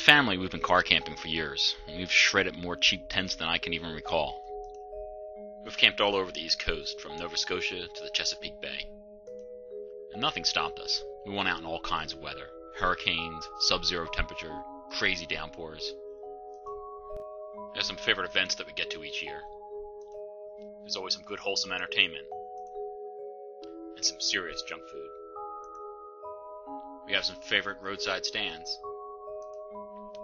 family, we've been car camping for years, and we've shredded more cheap tents than I can even recall. We've camped all over the East Coast, from Nova Scotia to the Chesapeake Bay. And nothing stopped us. We went out in all kinds of weather. Hurricanes, sub-zero temperature, crazy downpours. There's some favorite events that we get to each year. There's always some good wholesome entertainment. And some serious junk food. We have some favorite roadside stands.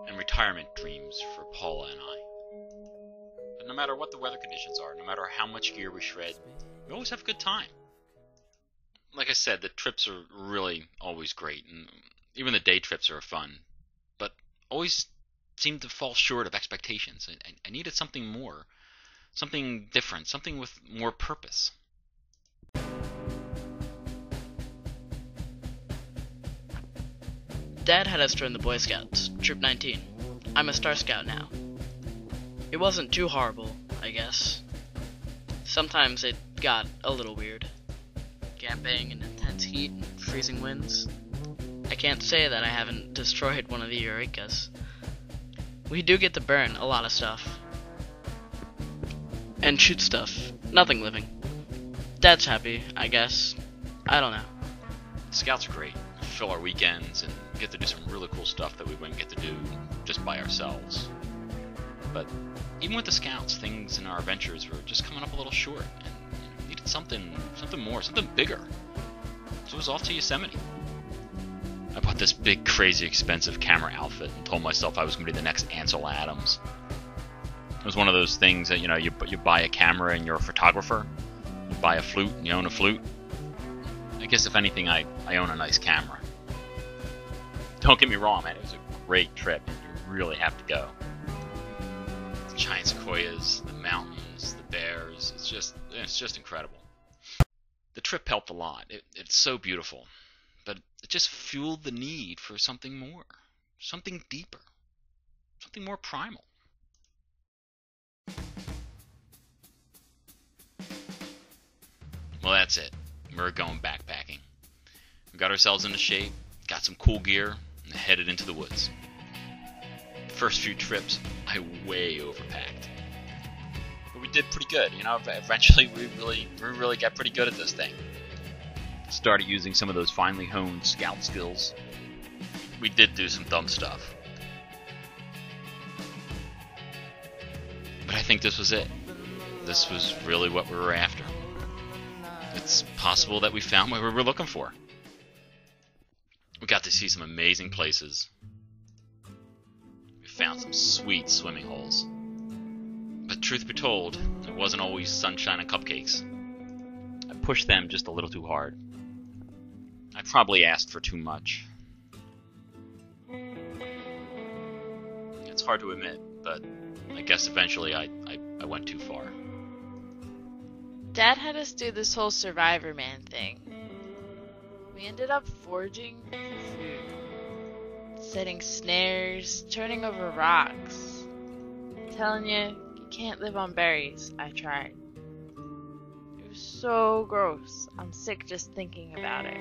And retirement dreams for Paula and I. But no matter what the weather conditions are, no matter how much gear we shred, we always have a good time. Like I said, the trips are really always great, and even the day trips are fun, but always seem to fall short of expectations. I needed something more, something different, something with more purpose. Dad had us join the Boy Scouts, Troop 19. I'm a Star Scout now. It wasn't too horrible, I guess. Sometimes it got a little weird. Camping in intense heat and freezing winds. I can't say that I haven't destroyed one of the Eurekas. We do get to burn a lot of stuff. And shoot stuff. Nothing living. Dad's happy, I guess. I don't know. Scouts are great. Fill our weekends and get to do some really cool stuff that we wouldn't get to do just by ourselves. But even with the Scouts, things in our adventures were just coming up a little short, and needed something more, something bigger. So it was off to Yosemite. I bought this big, crazy, expensive camera outfit and told myself I was going to be the next Ansel Adams. It was one of those things that, you buy a camera and you're a photographer. You buy a flute and you own a flute. I guess if anything, I own a nice camera. Don't get me wrong, man, it was a great trip. You really have to go. The giant sequoias, the mountains, the bears, it's just incredible. The trip helped a lot. It's so beautiful. But it just fueled the need for something more. Something deeper. Something more primal. Well, that's it. We're going backpacking. We got ourselves into shape, got some cool gear, and headed into the woods. The first few trips, I way overpacked. But we did pretty good, Eventually, we really got pretty good at this thing. Started using some of those finely honed scout skills. We did do some dumb stuff. But I think this was it. This was really what we were after. It's possible that we found what we were looking for. We got to see some amazing places. We found some sweet swimming holes. But truth be told, it wasn't always sunshine and cupcakes. I pushed them just a little too hard. I probably asked for too much. It's hard to admit, but I guess eventually I went too far. Dad had us do this whole Survivor Man thing. We ended up foraging for food, setting snares, turning over rocks. I'm telling you, you can't live on berries. I tried. It was so gross. I'm sick just thinking about it.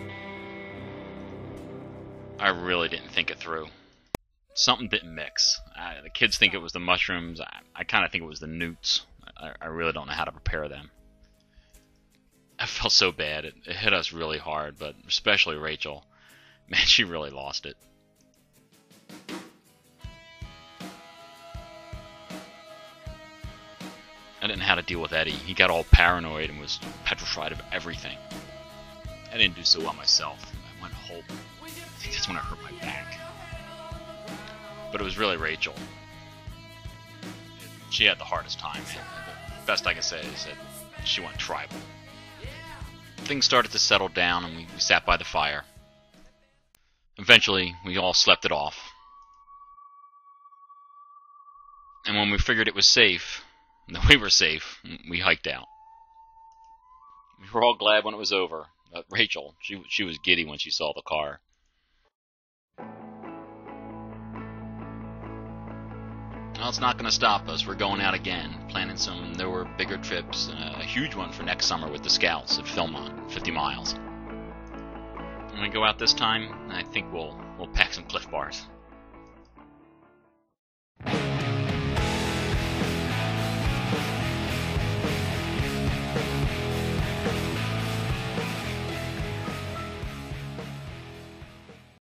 I really didn't think it through. Something didn't mix. The kids think it was the mushrooms. I kind of think it was the newts. I really don't know how to prepare them. I felt so bad. It hit us really hard, but especially Rachel. Man, she really lost it. I didn't know how to deal with Eddie. He got all paranoid and was petrified of everything. I didn't do so well myself. I went whole. I think that's when I hurt my back. But it was really Rachel. She had the hardest time. The best I can say is that she went tribal. Things started to settle down and we sat by the fire. Eventually, we all slept it off. And when we figured it was safe, that we were safe, we hiked out. We were all glad when it was over. Rachel, she was giddy when she saw the car. Well, it's not going to stop us. We're going out again, planning some newer, bigger trips, and a huge one for next summer with the Scouts at Philmont, 50 miles. When we go out this time, I think we'll pack some Cliff Bars.